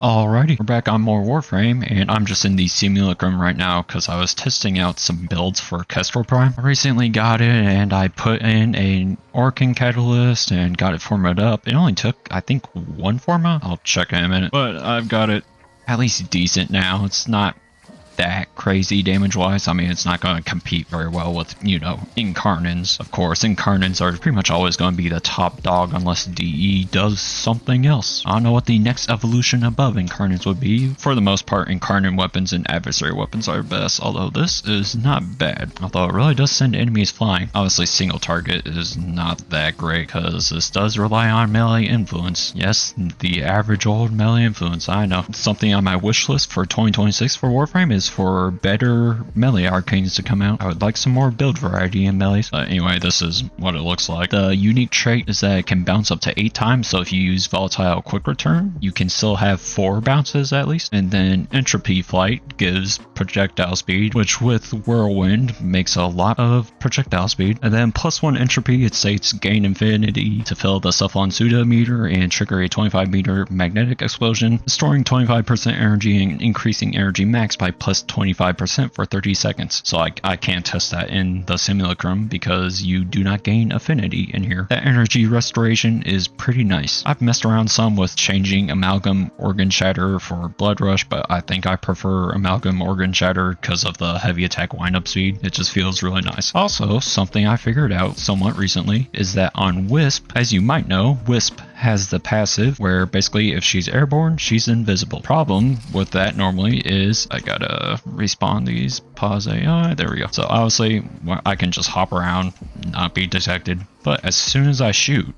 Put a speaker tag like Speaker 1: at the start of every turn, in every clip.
Speaker 1: Alrighty, we're back on more Warframe, and I'm just in the simulacrum right now because I was testing out some builds for Kestrel Prime. I recently got it and I put in an Orkin catalyst and got it formatted up. It only took, I think, one format. I'll check in a minute, but I've got it at least decent now. It's not that crazy damage-wise. I mean, it's not going to compete very well with, Incarnans. Of course, Incarnans are pretty much always going to be the top dog unless DE does something else. I don't know what the next evolution above Incarnans would be. For the most part, Incarnate weapons and adversary weapons are best, although this is not bad. Although it really does send enemies flying. Obviously, single target is not that great because this does rely on melee influence. Yes, the average old melee influence, I know. Something on my wish list for 2026 for Warframe is for better melee arcanes to come out. I would like some more build variety in melees. Anyway, this is what it looks like. The unique trait is that it can bounce up to 8 times, so if you use volatile quick return, you can still have 4 bounces at least. And then entropy flight gives projectile speed, which with whirlwind makes a lot of projectile speed. And then +1 entropy, it states gain infinity to fill the Cephalon Suda meter and trigger a 25 meter magnetic explosion, storing 25% energy and increasing energy max by +25% for 30 seconds. So I can't test that in the simulacrum because you do not gain affinity in here. That energy restoration is pretty nice. I've messed around some with changing Amalgam Organ Shatter for Blood Rush, but I think I prefer Amalgam Organ Shatter because of the heavy attack windup speed. It just feels really nice. Also, something I figured out somewhat recently is that on Wisp, as you might know, Wisp has the passive where basically if she's airborne, she's invisible. Problem with that normally is I gotta respawn these, pause AI, there we go. So obviously I can just hop around, not be detected, but as soon as I shoot,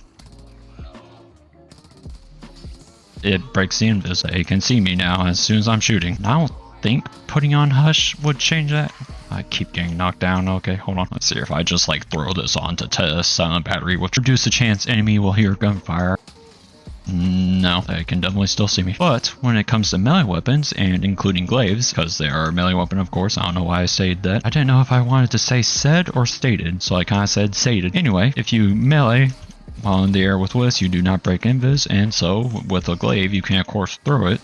Speaker 1: it breaks the invis. It can see me now as soon as I'm shooting. I don't think putting on Hush would change that. I keep getting knocked down. Okay, hold on. Let's see if I just throw this on to test silent battery, which reduce the chance enemy will hear gunfire. No, they can definitely still see me. But when it comes to melee weapons, and including glaives, because they are a melee weapon of course, I don't know why I said that. I didn't know if I wanted to say said or stated, so I kind of said stated. Anyway, if you melee while in the air with Wisp, you do not break invis, and so with a glaive you can of course throw it,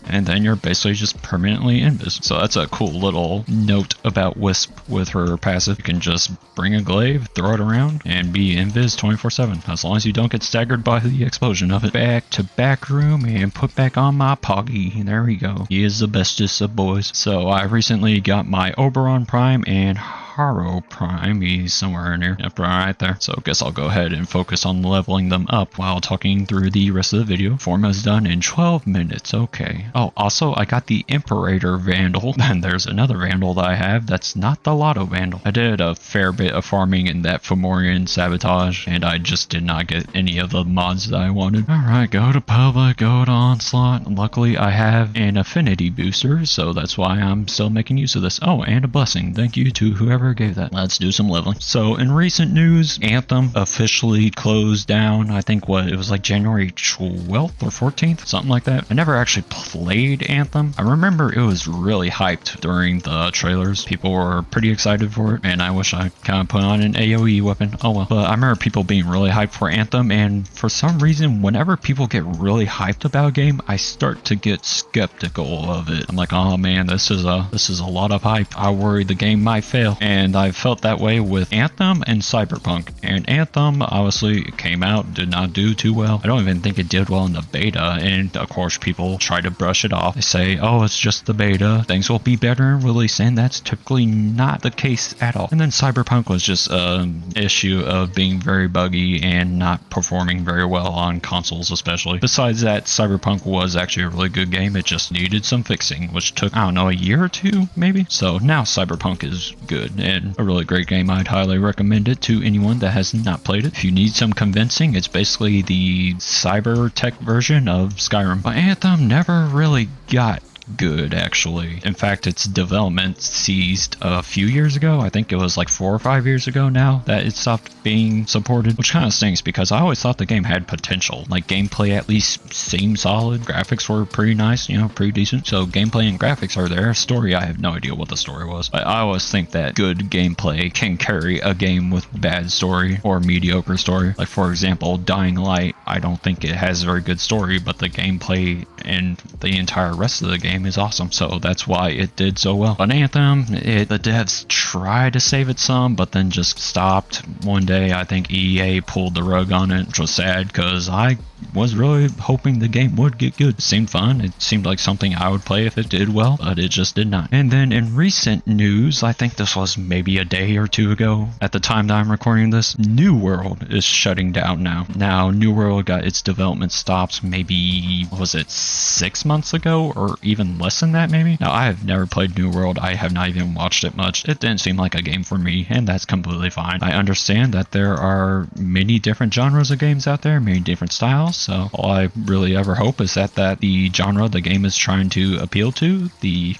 Speaker 1: and then you're basically just permanently invis. So that's a cool little note about Wisp with her passive. You can just bring a glaive, throw it around, and be invis 24/7, as long as you don't get staggered by the explosion of it. Back to back room and put back on my Poggy. There we go. He is the bestest of boys. So I recently got my Oberon Prime and Haro Prime. He's somewhere in here. Yep, right there. So I guess I'll go ahead and focus on leveling them up while talking through the rest of the video. Forma's done in 12 minutes. Okay. Oh, also I got the Imperator Vandal. And there's another Vandal that I have that's not the Lotto Vandal. I did a fair bit of farming in that Fomorian Sabotage, and I just did not get any of the mods that I wanted. Alright, go to public, go to onslaught. Luckily I have an affinity booster, so that's why I'm still making use of this. Oh, and a blessing. Thank you to whoever gave that. Let's do some leveling. So in recent news, Anthem officially closed down. I think it was January 12th or 14th, something like that. I never actually played Anthem. I remember it was really hyped during the trailers. People were pretty excited for it, and I wish I kind of put on an AoE weapon. Oh well. But I remember people being really hyped for Anthem, and for some reason, whenever people get really hyped about a game, I start to get skeptical of it. I'm like, oh man, this is a lot of hype. I worry the game might fail. And I felt that way with Anthem and Cyberpunk. And Anthem obviously came out, did not do too well. I don't even think it did well in the beta, and of course people try to brush it off. They say, oh, it's just the beta, things will be better in release, and that's typically not the case at all. And then Cyberpunk was just an issue of being very buggy and not performing very well on consoles especially. Besides that, Cyberpunk was actually a really good game. It just needed some fixing, which took, I don't know, a year or two maybe. So now Cyberpunk is good and a really great game. I'd highly recommend it to anyone that has not played it. If you need some convincing, it's basically the cyber tech version of Skyrim. But Anthem never really got good, actually. In fact, its development ceased a few years ago. I think it was 4 or 5 years ago now that it stopped being supported, which kind of stinks because I always thought the game had potential. Gameplay at least seemed solid. Graphics were pretty nice, pretty decent. So gameplay and graphics are there. Story, I have no idea what the story was. But I always think that good gameplay can carry a game with bad story or mediocre story. For example, Dying Light I don't think it has a very good story, but the gameplay and the entire rest of the game is awesome. So that's why it did so well. But Anthem, the devs tried to save it some, but then just stopped one day. I think EA pulled the rug on it, which was sad because I was really hoping the game would get good. It seemed fun. It seemed like something I would play if it did well, but it just did not. And then in recent news, I think this was maybe a day or two ago at the time that I'm recording this, New World is shutting down now. Now, New World got its development stopped maybe, was it 6 months ago or even less than that maybe? Now, I have never played New World. I have not even watched it much. It didn't seem like a game for me, and that's completely fine. I understand that there are many different genres of games out there, many different styles. So all I really ever hope is that the genre the game is trying to appeal to, the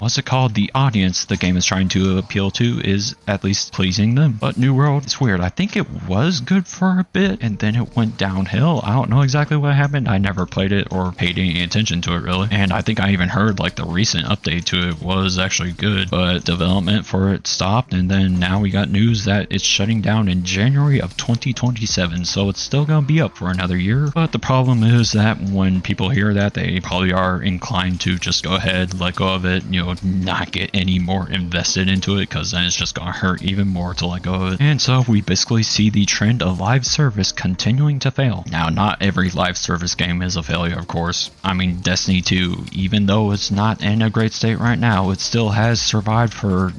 Speaker 1: audience the game is trying to appeal to, is at least pleasing them. But New World, it's weird. I think it was good for a bit and then it went downhill. I don't know exactly what happened. I never played it or paid any attention to it really. And I think I even heard like the recent update to it was actually good, but development for it stopped, and then now we got news that it's shutting down in January of 2027. So it's still gonna be up for another year. But the problem is that when people hear that, they probably are inclined to just go ahead, let go of it, not get any more invested into it, because then it's just gonna hurt even more to let go of it. And so we basically see the trend of live service continuing to fail. Now, not every live service game is a failure, of course. I mean, Destiny 2, even though it's not in a great state right now, it still has survived for,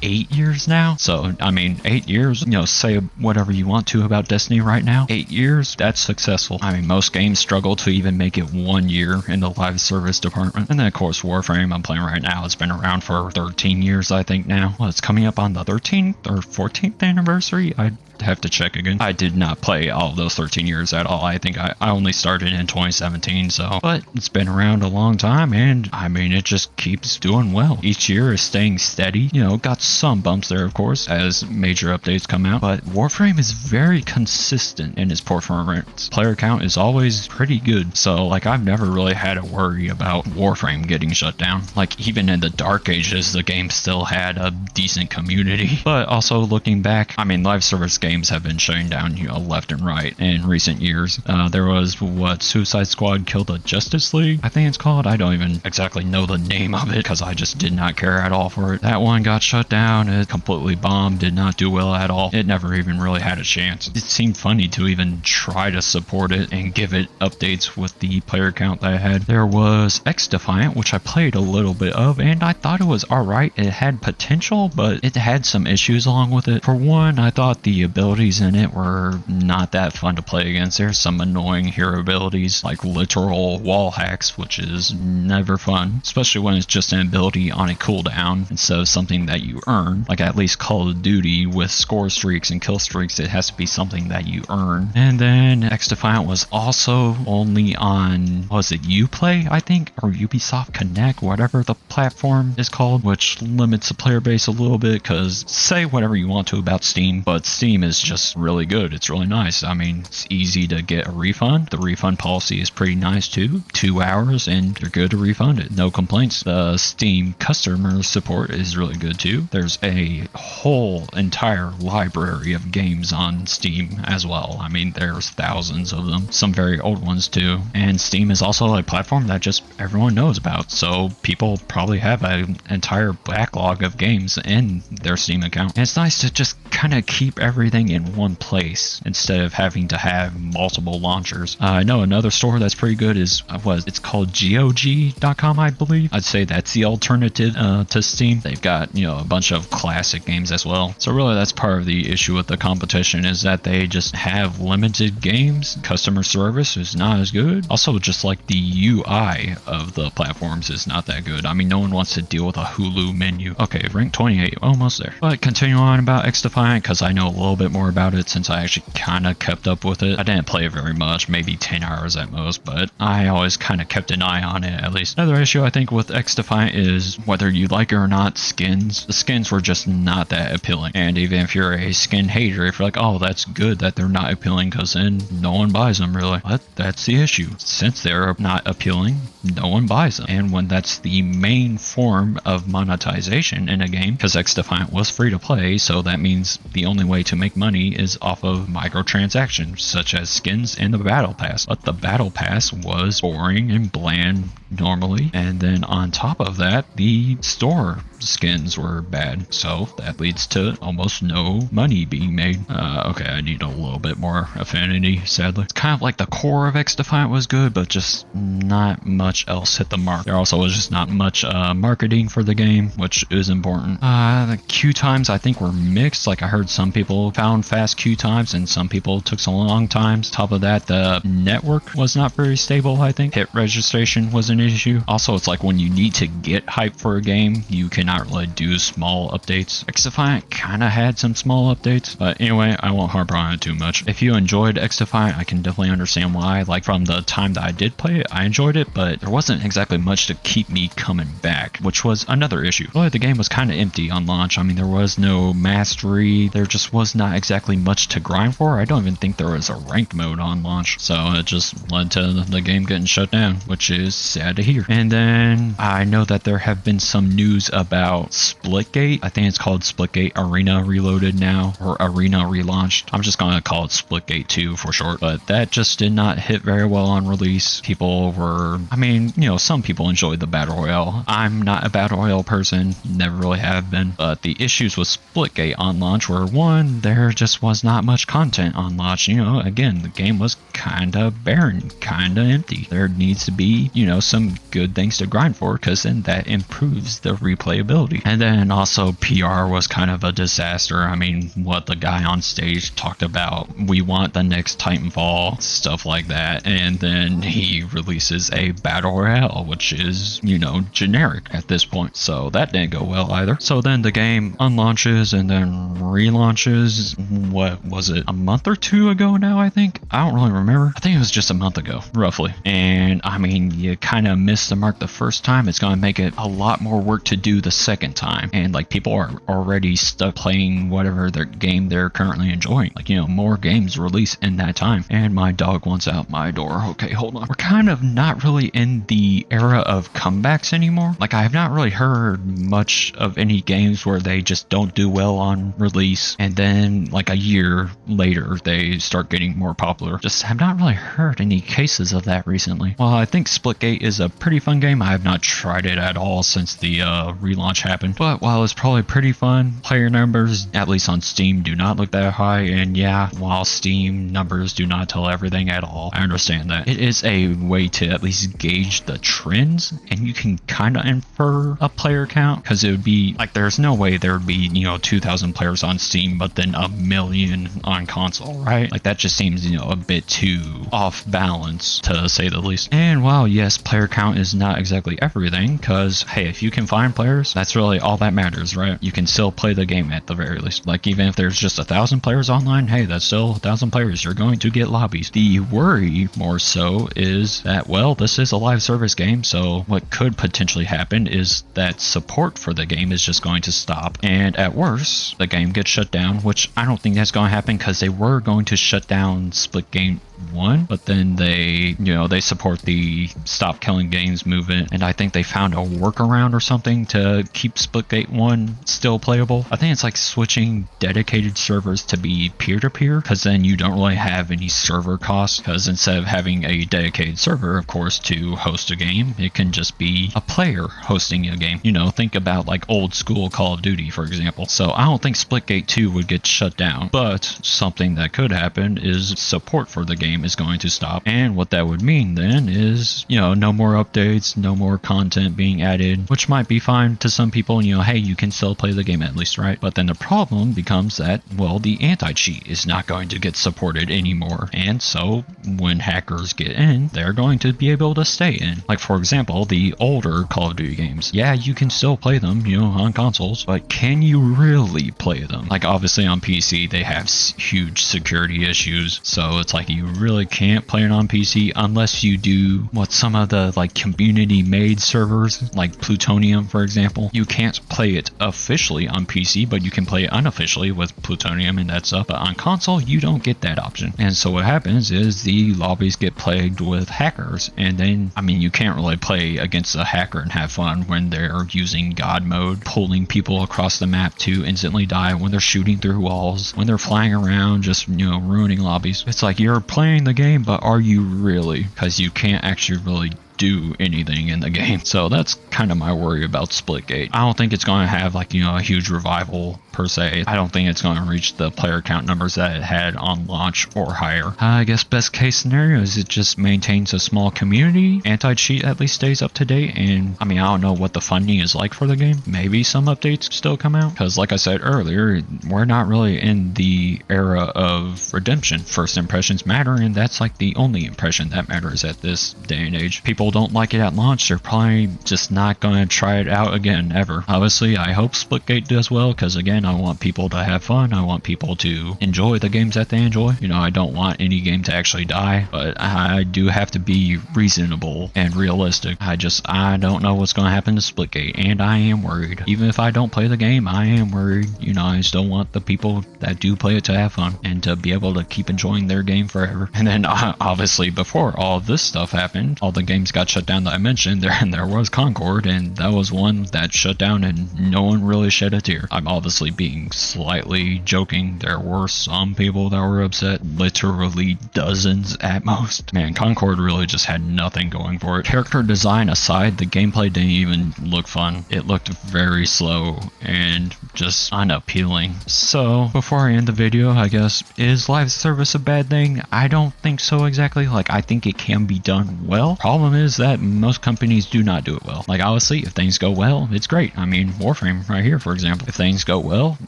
Speaker 1: 8 years now? So, I mean, 8 years, say whatever you want to about Destiny right now. 8 years, that's successful. I mean, most games struggle to even make it 1 year in the live service department. And then, of course, Warframe, I'm playing right now. It's been around for 13 years, I think now. Well, it's coming up on the 13th or 14th anniversary. I have to check again. I did not play all of those 13 years at all. I think I only started in 2017, but it's been around a long time, and I mean, it just keeps doing well. Each year is staying steady. Got some bumps there, of course, as major updates come out, but Warframe is very consistent in its performance. Player count is always pretty good, so like I've never really had to worry about Warframe getting shut down. Like even in the dark ages, the game still had a decent community. But also looking back, I mean, live service games have been shutting down left and right in recent years. There was Suicide Squad Killed the Justice League, I think it's called. I don't even exactly know the name of it because I just did not care at all for it. That one got shut down. It completely bombed, did not do well at all. It never even really had a chance. It seemed funny to even try to support it and give it updates with the player count that I had. There was X-Defiant, which I played a little bit of, and I thought it was alright. It had potential, but it had some issues along with it. For one, I thought the abilities in it were not that fun to play against. There's some annoying hero abilities like literal wall hacks, which is never fun, especially when it's just an ability on a cooldown instead of something that you earn. Like at least Call of Duty with score streaks and kill streaks, it has to be something that you earn. And then X-Defiant was also only on, was it Uplay, I think, or Ubisoft Connect, whatever the platform is called, which limits the player base a little bit, because say whatever you want to about Steam, but Steam is just really good. It's really nice. I mean, it's easy to get a refund. The refund policy is pretty nice too. 2 hours and you're good to refund it. No complaints. The Steam customer support is really good too. There's a whole entire library of games on Steam as well. I mean, there's thousands of them. Some very old ones too. And Steam is also a platform that just everyone knows about. So people probably have an entire backlog of games in their Steam account. And it's nice to just kind of keep everything in one place instead of having to have multiple launchers. I know another store that's pretty good is it's called GOG.com, I believe. I'd say that's the alternative to Steam. They've got a bunch of classic games as well. So really that's part of the issue with the competition, is that they just have limited games. Customer service is not as good. Also, just like the UI of the platforms is not that good. I mean, no one wants to deal with a Hulu menu. Okay, rank 28, almost there. But continue on about X-Defiant, because I know a little bit more about it since I actually kind of kept up with it. I didn't play it very much, maybe 10 hours at most, but I always kind of kept an eye on it at least. Another issue I think with X-Defiant is whether you like it or not, skins. The skins were just not that appealing. And even if you're a skin hater, if you're like, oh, that's good that they're not appealing because then no one buys them really. But that's the issue. Since they're not appealing, no one buys them. And when that's the main form of monetization in a game, because X-Defiant was free to play, so that means the only way to make make money is off of microtransactions, such as skins and the battle pass. But the battle pass was boring and bland normally, and then on top of that, the store skins were bad, so that leads to almost no money being made. Okay, I need a little bit more affinity, sadly. It's kind of like the core of X-Defiant was good, but just not much else hit the mark. There also was just not much marketing for the game, which is important. The queue times I think were mixed. Like I heard some people found fast queue times and some people took some long times. Top of that, the network was not very stable, I think. Hit registration was an issue. Also, it's like when you need to get hype for a game, you cannot really do small updates. X-Defiant kind of had some small updates, but anyway, I won't harp on it too much. If you enjoyed X-Defiant, I can definitely understand why. Like from the time that I did play it, I enjoyed it, but there wasn't exactly much to keep me coming back, which was another issue. Really, the game was kind of empty on launch. I mean, there was no mastery. There just was not exactly much to grind for. I don't even think there was a ranked mode on launch, so it just led to the game getting shut down, which is sad to hear. And then I know that there have been some news about Splitgate. I think it's called Splitgate Arena Reloaded now, or Arena Relaunched. I'm just going to call it Splitgate 2 for short, but that just did not hit very well on release. People were, I mean, you know, some people enjoyed the Battle Royale. I'm not a Battle Royale person, never really have been, but the issues with Splitgate on launch were, one, there just was not much content on launch. You know, again, the game was kind of barren, kind of empty. There needs to be, you know, some good things to grind for, because then that improves the replayability. And then also PR was kind of a disaster. I mean, what the guy on stage talked about, we want the next Titanfall, stuff like that, and then he releases a Battle Royale, which is, you know, generic at this point, so that didn't go well either. So then the game unlaunches and then relaunches, what was it, a month or two ago now, I think? I don't really remember. I think it was just a month ago, roughly. And I mean, you kind of missed the mark the first time. It's going to make it a lot more work to do the second time. And like, people are already stuck playing whatever their game they're currently enjoying. Like, you know, more games release in that time. And my dog wants out my door. Okay, hold on. We're kind of not really in the era of comebacks anymore. Like, I have not really heard much of any games where they just don't do well on release and then like a year later they start getting more popular. Just have not really heard any cases of that recently. Well, I think Splitgate is a pretty fun game. I have not tried it at all since the relaunch happened, but while it's probably pretty fun, player numbers, at least on Steam, do not look that high. And yeah, while Steam numbers do not tell everything at all, I understand that. It is a way to at least gauge the trends, and you can kind of infer a player count, because it would be like, there's no way there would be, you know, 2,000 players on Steam but then 1 million on console, right? Like, that just seems, you know, a bit too off balance, to say the least. And while yes, player count is not exactly everything, because hey, if you can find players, that's really all that matters, right? You can still play the game at the very least. Like, even if there's just 1,000 players online, hey, that's still 1,000 players. You're going to get lobbies. The worry more so is that, well, this is a live service game, so what could potentially happen is that support for the game is just going to stop, and at worst, the game gets shut down, which I don't think that's going to happen, because they were going to shut down Splitgate 1, but then they, you know, they support the Stop Killing Games movement, and I think they found a workaround or something to keep Splitgate 1 still playable. I think it's like switching dedicated servers to be peer-to-peer, because then you don't really have any server costs, because instead of having a dedicated server, of course, to host a game, it can just be a player hosting a game. You know, think about like old school Call of Duty, for example. So I don't think Splitgate 2 would get shut down, but something that could happen is support for the game is going to stop, and what that would mean then is, you know, no more updates, no more content being added, which might be fine to some people. You know, hey, you can still play the game at least, right? But then the problem becomes that, well, the anti-cheat is not going to get supported anymore, and so when hackers get in, they're going to be able to stay in. Like, for example, the older Call of Duty games, yeah, you can still play them, you know, on consoles, but can you really play them? Like, obviously on PC they have huge security issues, so it's like you really can't play it on PC unless you do what some of the like community made servers, like Plutonium for example. You can't play it officially on PC, but you can play it unofficially with Plutonium and that stuff. But on console, you don't get that option. And so what happens is the lobbies get plagued with hackers. And then, I mean, you can't really play against a hacker and have fun when they're using God mode, pulling people across the map to instantly die, when they're shooting through walls, when they're flying around, just, you know, ruining lobbies. It's like you're playing the game, but are you really? Because you can't actually really do anything in the game. So that's kind of my worry about Splitgate. I don't think it's going to have like, you know, a huge revival per se. I don't think it's going to reach the player count numbers that it had on launch or higher. I guess best case scenario is it just maintains a small community. Anti-cheat at least stays up to date. And I mean, I don't know what the funding is like for the game. Maybe some updates still come out. Because like I said earlier, we're not really in the era of redemption. First impressions matter, and that's like the only impression that matters at this day and age. People don't like it at launch, they're probably just not going to try it out again ever. Obviously, I hope Splitgate does well, because again, I want people to have fun. I want people to enjoy the games that they enjoy. You know, I don't want any game to actually die, but I do have to be reasonable and realistic. I don't know what's going to happen to Splitgate, and I am worried. Even if I don't play the game, I am worried. You know, I still want the people that do play it to have fun and to be able to keep enjoying their game forever. And then obviously before all of this stuff happened, all the games got shut down that I mentioned there, and there was Concord, and that was one that shut down and no one really shed a tear. I'm obviously being slightly joking. There were some people that were upset, literally dozens at most. Man, Concord really just had nothing going for it. Character design aside, the gameplay didn't even look fun. It looked very slow and just unappealing. So before I end the video, I guess, is live service a bad thing? I don't think so exactly. Like, I think it can be done well. Problem is that most companies do not do it well. Like, obviously, if things go well, it's great. I mean, Warframe right here, for example. If things go well,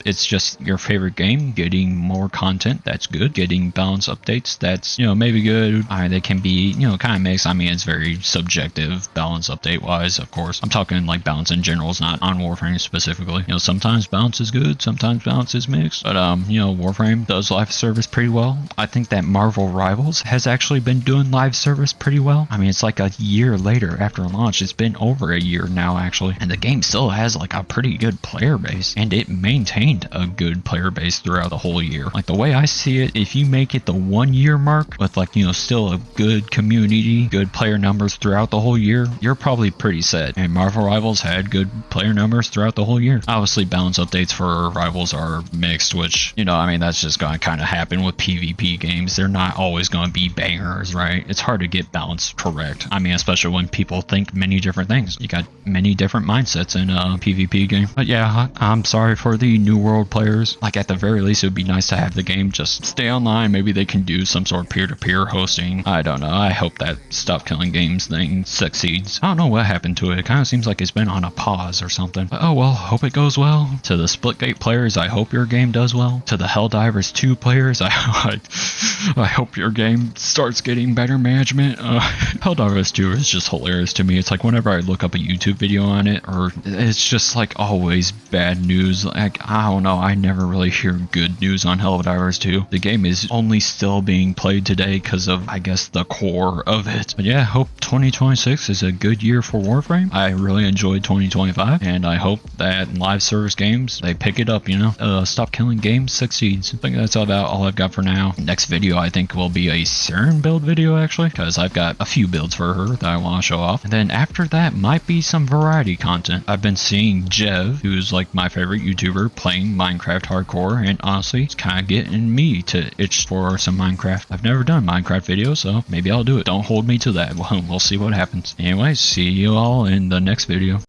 Speaker 1: it's just your favorite game getting more content, that's good. Getting balance updates, that's, you know, maybe good. They can be, you know, kind of mixed. I mean, it's very subjective balance update wise, of course. I'm talking like balance in general, it's not on Warframe specifically. You know, sometimes balance is good, sometimes balance is mixed. But you know, Warframe does live service pretty well. I think that Marvel Rivals has actually been doing live service pretty well. I mean, it's like a year later after launch. It's been over a year now actually, and the game still has like a pretty good player base, and it maintained a good player base throughout the whole year. Like, the way I see it, if you make it the 1 year mark with, like, you know, still a good community, good player numbers throughout the whole year, you're probably pretty set. And Marvel Rivals had good player numbers throughout the whole year. Obviously, balance updates for Rivals are mixed, which, you know, I mean, that's just going to kind of happen with PvP games. They're not always going to be bangers, right? It's hard to get balance correct. I mean, especially when people think many different things. You got many different mindsets in a PvP game. But yeah, I'm sorry for the New World players. Like, at the very least, it would be nice to have the game just stay online. Maybe they can do some sort of peer-to-peer hosting. I don't know. I hope that Stop Killing Games thing succeeds. I don't know what happened to it. It kind of seems like it's been on a pause or something. But oh well, hope it goes well. To the Splitgate players, I hope your game does well. To the Helldivers 2 players, I hope your game starts getting better management. Helldivers 2 is just hilarious to me. It's like whenever I look up a YouTube video on it, or it's just like always bad news. Like, I don't know, I never really hear good news on Helldivers 2. The game is only still being played today because of, I guess, the core of it. But yeah, hope 2026 is a good year for Warframe. I really enjoyed 2025, and I hope that live service games, they pick it up, you know. Stop Killing Games succeeds. I think that's about all I've got for now. Next video, I think, will be a Saren build video, actually, because I've got a few builds for her that I want to show off. And then after that might be some variety content. I've been seeing Jev, who's like my favorite YouTuber, playing Minecraft hardcore, and honestly, it's kind of getting me to itch for some Minecraft. I've never done Minecraft videos, so maybe I'll do it. Don't hold me to that. We'll see what happens. Anyways, see you all in the next video.